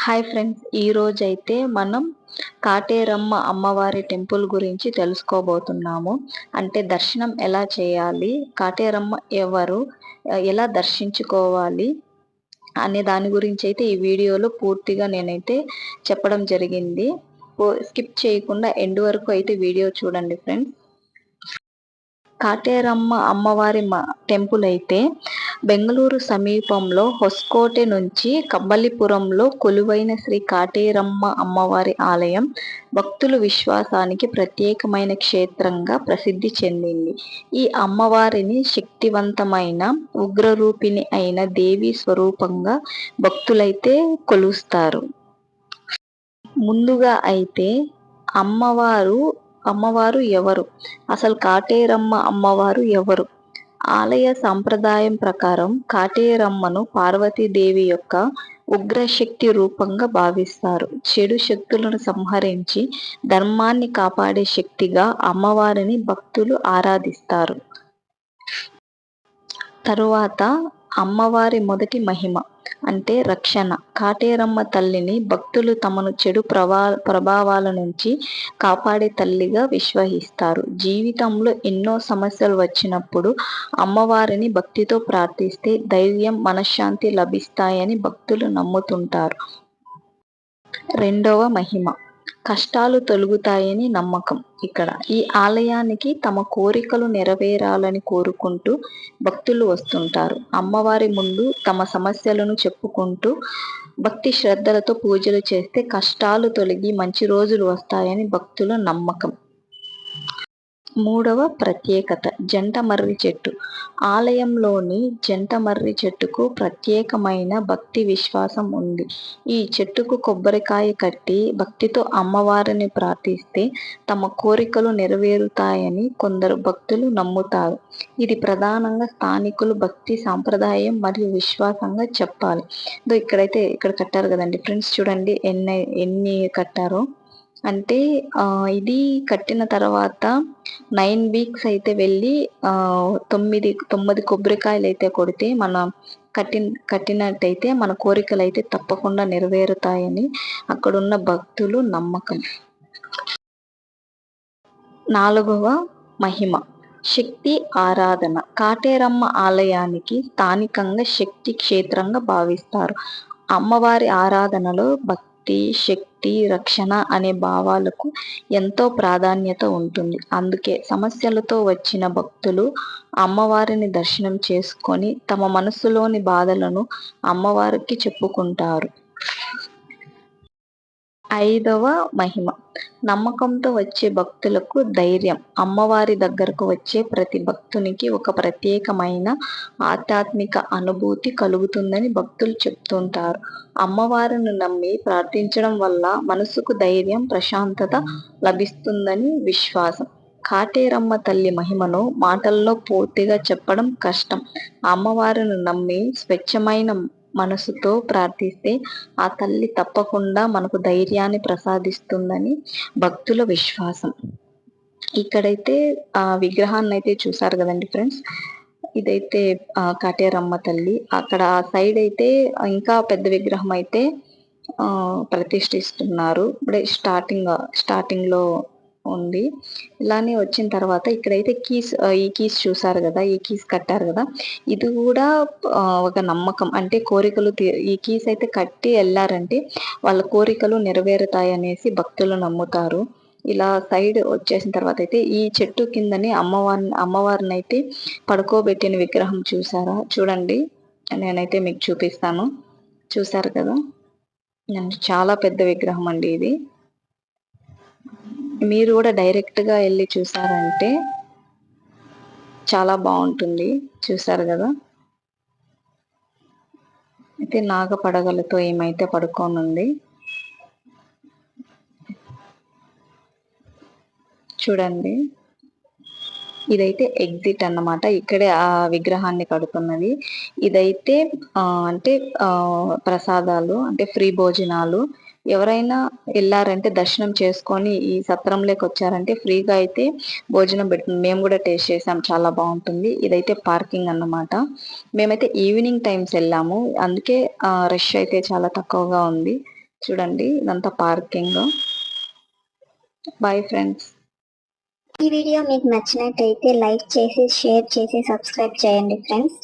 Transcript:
Hi friends, ఈరోజైతే మనం కాటేరమ్మ అమ్మవారి టెంపుల్ గురించి తెలుసుకోబోతున్నాము. అంటే దర్శనం ఎలా చేయాలి, కాటేరమ్మ ఎవరు, ఎలా దర్శించుకోవాలి అనే దాని గురించి అయితే ఈ వీడియోలో పూర్తిగా నేనైతే చెప్పడం జరిగింది. స్కిప్ చేయకుండా ఎండ్ వరకు అయితే వీడియో చూడండి ఫ్రెండ్స్. కాటేరమ్మ అమ్మవారి టెంపుల్ అయితే బెంగళూరు సమీపంలో హొస్కోటె నుంచి కబ్బలిపురంలో కొలువైన శ్రీ కాటేరమ్మ అమ్మవారి ఆలయం భక్తుల విశ్వాసానికి ప్రత్యేకమైన క్షేత్రంగా ప్రసిద్ధి చెందింది. ఈ అమ్మవారిని శక్తివంతమైన ఉగ్రరూపిణి అయిన దేవి స్వరూపంగా భక్తులైతే కొలుస్తారు. ముందుగా అయితే అమ్మవారు ఎవరు, అసలు కాటేరమ్మ అమ్మవారు ఎవరు? ఆలయ సాంప్రదాయం ప్రకారం కాటేరమ్మను పార్వతీదేవి యొక్క ఉగ్రశక్తి రూపంగా భావిస్తారు. చెడు శక్తులను సంహరించి ధర్మాన్ని కాపాడే శక్తిగా అమ్మవారిని భక్తులు ఆరాధిస్తారు. తరువాత అమ్మవారి మొదటి మహిమ అంటే రక్షణ. కాటేరమ్మ తల్లిని భక్తులు తమను చెడు ప్రభావాల నుంచి కాపాడే తల్లిగా విశ్వసిస్తారు. జీవితంలో ఎన్నో సమస్యలు వచ్చినప్పుడు అమ్మవారిని భక్తితో ప్రార్థిస్తే ధైర్యం, మనశ్శాంతి లభిస్తాయని భక్తులు నమ్ముతుంటారు. రెండవ మహిమ కష్టాలు తొలగుతాయని నమ్మకం. ఇక్కడ ఈ ఆలయానికి తమ కోరికలు నెరవేరాలని కోరుకుంటూ భక్తులు వస్తుంటారు. అమ్మవారి ముందు తమ సమస్యలను చెప్పుకుంటూ భక్తి శ్రద్ధలతో పూజలు చేస్తే కష్టాలు తొలగి మంచి రోజులు వస్తాయని భక్తుల నమ్మకం. మూడవ ప్రత్యేకత జంట మర్రి చెట్టు. ఆలయంలోని జంట మర్రి చెట్టుకు ప్రత్యేకమైన భక్తి విశ్వాసం ఉంది. ఈ చెట్టుకు కొబ్బరికాయ కట్టి భక్తితో అమ్మవారిని ప్రార్థిస్తే తమ కోరికలు నెరవేరుతాయని కొందరు భక్తులు నమ్ముతారు. ఇది ప్రధానంగా స్థానికులు భక్తి సాంప్రదాయం మరియు విశ్వాసంగా చెప్పాలి. ఇక్కడ కట్టారు కదండి ఫ్రెండ్స్, చూడండి ఎన్ని కట్టారో. అంటే ఇది కట్టిన తర్వాత 9 వీక్స్ అయితే వెళ్ళి 9 కొబ్బరికాయలు అయితే కొడితే మన కట్టినట్టయితే మన కోరికలు అయితే తప్పకుండా నెరవేరుతాయని అక్కడున్న భక్తులు నమ్మకం. నాలుగవ మహిమ శక్తి ఆరాధన. కాటేరమ్మ ఆలయానికి స్థానికంగా శక్తి క్షేత్రంగా భావిస్తారు. అమ్మవారి ఆరాధనలో భక్తి, శక్తి, రక్షణ అనే భావాలకు ఎంతో ప్రాధాన్యత ఉంటుంది. అందుకే సమస్యలతో వచ్చిన భక్తులు అమ్మవారిని దర్శనం చేసుకొని తమ మనసులోని బాధలను అమ్మవారికి చెప్పుకుంటారు. ఐదవ మహిమ నమ్మకంతో వచ్చే భక్తులకు ధైర్యం. అమ్మవారి దగ్గరకు వచ్చే ప్రతి భక్తునికి ఒక ప్రత్యేకమైన ఆధ్యాత్మిక అనుభూతి కలుగుతుందని భక్తులు చెప్తుంటారు. అమ్మవారిని నమ్మి ప్రార్థించడం వల్ల మనసుకు ధైర్యం, ప్రశాంతత లభిస్తుందని విశ్వాసం. కాటేరమ్మ తల్లి మహిమను మాటల్లో పూర్తిగా చెప్పడం కష్టం. అమ్మవారిని నమ్మి స్వచ్ఛమైన మనసుతో ప్రార్థిస్తే ఆ తల్లి తప్పకుండా మనకు ధైర్యాన్ని ప్రసాదిస్తుందని భక్తుల విశ్వాసం. ఇక్కడైతే ఆ విగ్రహాన్ని అయితే చూసారు కదండి ఫ్రెండ్స్, ఇదైతే కాటేరమ్మ తల్లి. అక్కడ ఆ సైడ్ అయితే ఇంకా పెద్ద విగ్రహం అయితే ప్రతిష్ఠిస్తున్నారు. ఇప్పుడే స్టార్టింగ్ లో ఉంది. ఇలానే వచ్చిన తర్వాత ఇక్కడైతే ఈ కీస్ చూసారు కదా, ఈ కీస్ కట్టారు కదా, ఇది కూడా ఒక నమ్మకం. అంటే కోరికలు ఈ కీస్ అయితే కట్టి వెళ్ళారంటే వాళ్ళ కోరికలు నెరవేరుతాయి అనేసి భక్తులు నమ్ముతారు. ఇలా సైడ్ వచ్చేసిన తర్వాత అయితే ఈ చెట్టు కిందని అమ్మవారిని అయితే పడుకోబెట్టిన విగ్రహం చూడండి, నేనైతే మీకు చూపిస్తాను. చూసారు కదా, చాలా పెద్ద విగ్రహం అండి ఇది. మీరు కూడా డైరెక్ట్గా వెళ్ళి చూసారంటే చాలా బాగుంటుంది. చూసారు కదా, అయితే నాగపడగలతో ఏమైతే పడుకోనుంది చూడండి. ఇదైతే ఎగ్జిట్ అన్నమాట. ఇక్కడే ఆ విగ్రహాన్ని కడుతున్నది. ఇదైతే అంటే ప్రసాదాలు, అంటే ఫ్రీ భోజనాలు. ఎవరైనా వెళ్ళారంటే దర్శనం చేసుకొని ఈ సత్రంలోకి వచ్చారంటే ఫ్రీగా అయితే భోజనం పెడుతుంది. మేము కూడా టేస్ట్ చేసాం, చాలా బాగుంటుంది. ఇదైతే పార్కింగ్ అన్నమాట. మేమైతే ఈవినింగ్ టైమ్స్ వెళ్ళాము, అందుకే రష్ అయితే చాలా తక్కువగా ఉంది. చూడండి ఇదంతా పార్కింగ్. Bye friends. ఈ వీడియో మీకు నచ్చినట్టయితే లైక్ చేసి, షేర్ చేసి, సబ్స్క్రైబ్ చేయండి ఫ్రెండ్స్.